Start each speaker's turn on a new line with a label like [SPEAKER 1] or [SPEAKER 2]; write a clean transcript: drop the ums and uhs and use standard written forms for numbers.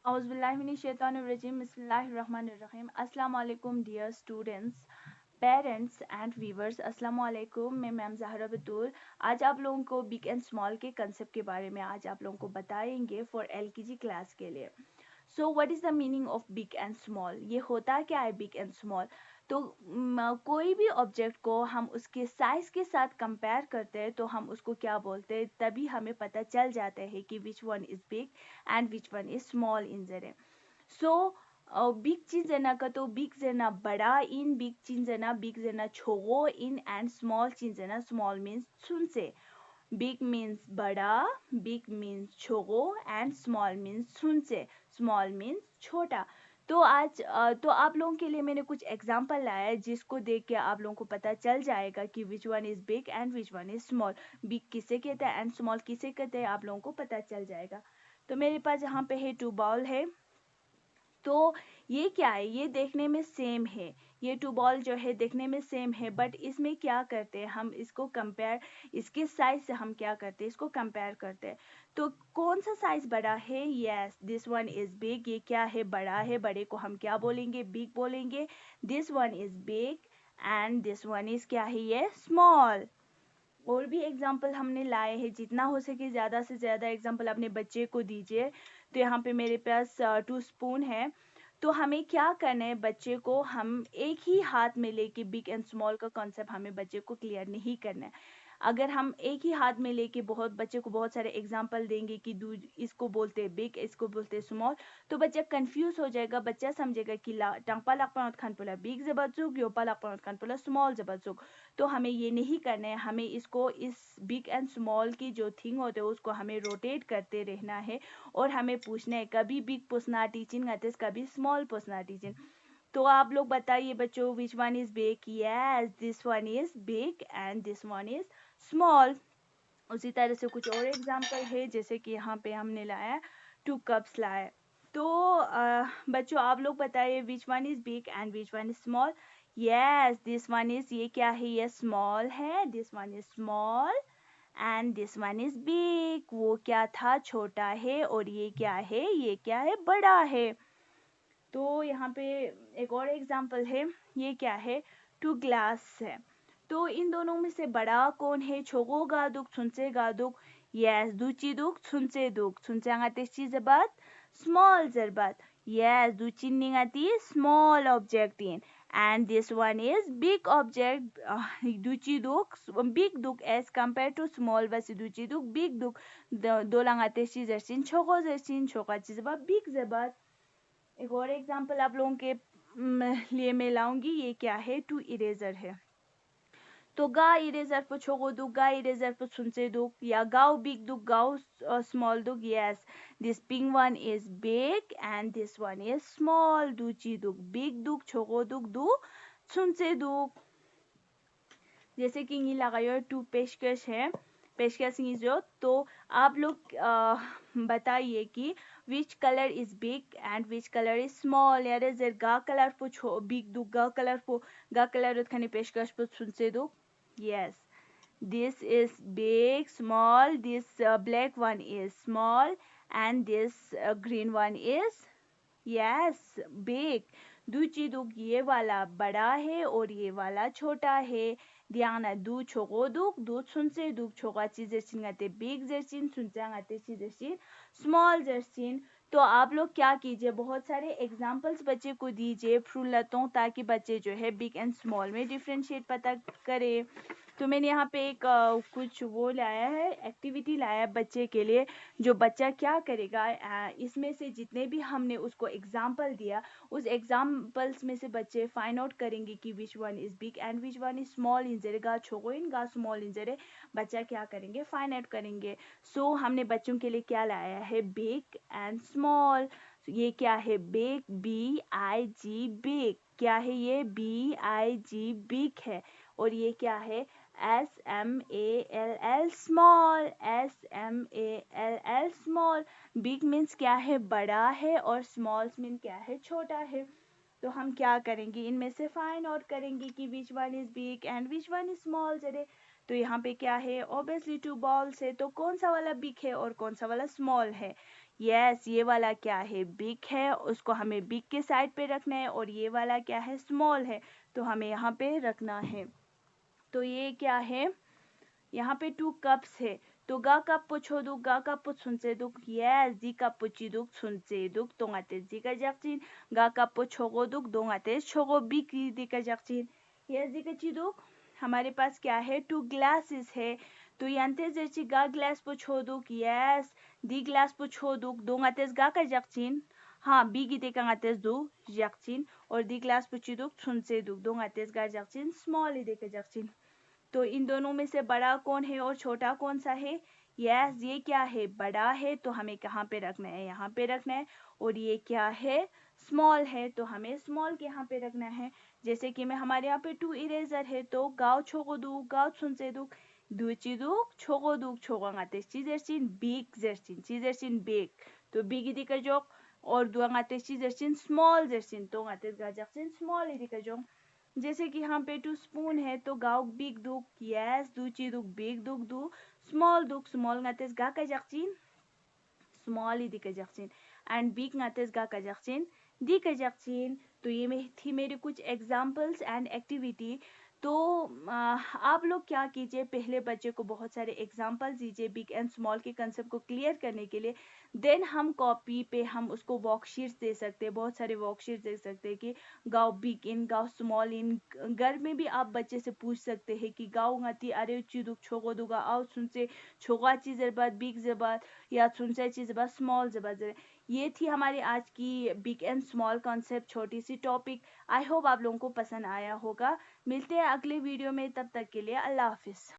[SPEAKER 1] Auzubillahiminash-shaytanir-rajim. Bismillahir-rahmanir-rahim. Assalamu alaikum dear students, parents and viewers, अस्सलाम वालेकुम। मैं मैम ज़हरा बतूल आज आप लोगों को बिग एंड स्मॉल के कंसेप्ट के बारे में आज आप लोगों को बताएंगे फॉर एलकेजी क्लास के लिए। So what is the meaning of big and small? ये होता क्या है बिग एंड स्मॉल? तो कोई भी ऑब्जेक्ट को हम उसके साइज के साथ कंपेयर करते हैं तो हम उसको क्या बोलते हैं, तभी हमें पता चल जाता है कि which one is big and which one is small in जरे. सो big chinzena big zena bada in, big chinzena big zena chogo in, and small chinzena small means sunse. Big means bada, big means chogo, and small means sunse. Small means छोटा. तो आज तो आप लोगों के लिए मैंने कुछ एग्जाम्पल लाया है जिसको देख के आप लोगों को पता चल जाएगा कि which one is big and which one is small. Big किसे कहते हैं एंड स्मॉल किसे कहते हैं आप लोगों को पता चल जाएगा. तो मेरे पास यहाँ पे है 2 बॉल है. तो ये क्या है, ये देखने में सेम है. ये 2 बॉल जो है देखने में सेम है, बट इसमें क्या करते हैं हम इसको कंपेयर, इसके साइज से हम क्या करते हैं इसको कंपेयर करते हैं. तो कौन सा साइज बड़ा है? Yes, this one is big. ये क्या है? बड़ा है. बड़े को हम क्या बोलेंगे? बिग बोलेंगे. This one is big and this one is क्या है? ये स्मॉल. और भी एग्जाम्पल हमने लाए हैं, जितना हो सके ज़्यादा से ज़्यादा एग्जाम्पल अपने बच्चे को दीजिए. तो यहाँ पे मेरे पास 2 स्पून है. तो हमें क्या करना है, बच्चे को हम एक ही हाथ में लेके बिग एंड स्मॉल का कॉन्सेप्ट हमें बच्चे को क्लियर नहीं करना है. अगर हम एक ही हाथ में लेके बहुत बच्चे को बहुत सारे एग्जाम्पल देंगे कि इसको बोलते हैं बिग, इसको बोलते हैं स्मॉल, तो बच्चा कंफ्यूज हो जाएगा. बच्चा समझेगा कि टांगपा लाकपानोत खान पोला बिग जबरजुग, योपा लाकपानोत खान पोला स्मॉल जबरजुग. तो हमें ये नहीं करना है. हमें इसको इस बिग एंड स्मॉल की जो थिंग होते हैं उसको हमें रोटेट करते रहना है. और हमें पूछना है कभी बिग पोसना टीचिंग आते, कभी स्मॉल पोसना टीचिंग. तो आप लोग बताइए बच्चों, विच one is big? Yes, this one is big and this one is small. उसी तरह से कुछ और एग्जाम्पल है, जैसे कि यहाँ पे हमने लाया 2 कप्स लाया. तो बच्चों आप लोग बताइए विच one is big and which one is small. Yes, this one is, ये क्या है? ये स्मॉल है. This one is small and this one is big. वो क्या था? छोटा है. और ये क्या है? ये क्या है? बड़ा है. तो यहाँ पे एक और एग्जाम्पल है. ये क्या है? 2 ग्लास है. तो इन दोनों में से बड़ा कौन है? छोगो गादुक सुनसे गादुक. यस, दुची दुक सुनसे दुक. सुनसे आंगाते जरbat, small जरbat. Yes, duchi ningati small object in, and this one is big object. Duchi duk big duk as compared to small. Basi duchi duk big duk. Do langate zersin chogo zersin choga जरbat big जरbat. एक और example आप लोगों के लिए मैं लाऊंगी. ये क्या है? 2 इरेजर है. तो गा इरेजर पर छोगो दुक, गा इरेजर पर सुनसे दुक, या गाओ बिग दुक, गाओ स्मॉल दुक. Yes, this pink one is big and this one is small. दुची दुक बिग दुक, छोगो दुक दु सुनसे दुक. जैसे कि ये लगायो 2 पेशकश है. पेशकश जो, तो आप लोग बताइए कि which color is big and which color is small. यार जर गा कलर पो बिग दु, गा कलर पो गा कलर खाने पेशकश पो सुनसे दो. Yes, this is big, small. This black one is small and this green one is, yes, big. दूची दुक, ये वाला बड़ा है और ये वाला छोटा है. ध्यान दू छोगो दुक, दू सुनसे दुक, छोगा चीजर्सिन गाते बिग जर्सिन, सुनसे गाते चीजर्सिन स्मॉल जर्सिन. तो आप लोग क्या कीजिए, बहुत सारे एग्जाम्पल्स बच्चे को दीजिए फ्रूलतों, ताकि बच्चे जो है बिग एंड स्मॉल में डिफ्रेंशिएट पता करें. तो मैंने यहाँ पे एक कुछ वो लाया है, एक्टिविटी लाया है बच्चे के लिए. जो बच्चा क्या करेगा, इसमें से जितने भी हमने उसको एग्जाम्पल दिया, उस एग्जाम्पल्स में से बच्चे फाइंड आउट करेंगे कि which one is big and which one is small. इंजरेगा छोगो इनगा स्मॉल इंजरे, बच्चा क्या करेंगे? फाइंड आउट करेंगे. सो हमने बच्चों के लिए क्या लाया है? Big and small. ये क्या है? Big, BIG big. क्या है ये? BIG बिग है. और ये क्या है? SMALL small. SMALL small. Big means क्या है? बड़ा है. और स्मॉल मीन क्या है? छोटा है. तो हम क्या करेंगे, इनमें से फाइंड आउट करेंगे कि which one is big and which one is small. जरे तो यहाँ पे क्या है? ऑब्वियसली 2 बॉल्स है, तो कौन सा वाला बिग है और कौन सा वाला स्मॉल है? यस, ये वाला क्या है, बिग है, उसको हमें बिग के साइड पे रखना है, और ये वाला क्या है, स्मॉल है, तो हमें यहाँ पे रखना है। तो ये क्या है, यहाँ पे 2 कप्स है, तो गा कप छोदuk गा cup sunseduk yes di kap chiduk sunseduk tongates di kajakchin ga kap chogoduk dongates chogo biki di kajakchin yes di kachiduk। हमारे पास क्या है, 2 ग्लासेस है, तो यांते जैसे गा ग्लास छोदuk yes di ग्लास छोदuk dongates ga kajakchin हाँ bigi de kangates do jakchin और di glass chiduk sunseduk dongates ga jakchin small de kajakchin। तो इन दोनों में से बड़ा कौन है और छोटा कौन सा है, यस ये क्या है, बड़ा है, तो हमें कहाँ पे रखना है, यहाँ पे रखना है, और ये क्या है, स्मॉल है, तो हमें स्मॉल के यहाँ पे रखना है। जैसे कि मैं हमारे यहाँ पे 2 इरेजर है, तो गाव छोगोदुक गाव सुनसेदुक दुचिदुक छोगोदुक छोगांगातेस चीजरचिन बिग जर्चिन चीजरचिन बिग, तो बिग इदिका जोक और दुआंगातेस चीजरचिन स्मॉल जर्चिन तो गातेस गाजकचिन स्मॉल इदिका जोक। जैसे कि यहाँ पे 2 स्पून है, तो गाव बिग दुक यस दुची दुक बिग दुक दु दुक small ngates ga kajakchin small ही दिक्कत and big ngates ga kajakchin दी kajakchin। तो ये में थी मेरी कुछ एग्जांपल्स एंड एक्टिविटी। तो आप लोग क्या कीजिए, पहले बच्चे को बहुत सारे एग्जांपल्स दीजिए बिग एंड स्मॉल के कंसेप्ट को क्लियर करने के लिए, देन हम कॉपी पे हम उसको वर्कशीट्स दे सकते हैं, बहुत सारे वर्कशीट्स दे सकते हैं कि गाँव बिग इन गाँव स्मॉल इन। घर में भी आप बच्चे से पूछ सकते हैं कि गाँव ngati अरे चीदुक छोगो दुगा आओ सुनसे छोगा चीज़ बाद बिग जबाद या सुनसे चीज़ बाद स्मॉल जबाद। ये थी हमारी आज की बिग एंड स्मॉल कॉन्सेप्ट, छोटी सी टॉपिक। आई होप आप लोगों को पसंद आया होगा। मिलते हैं अगले वीडियो में, तब तक के लिए अल्लाह हाफिज़।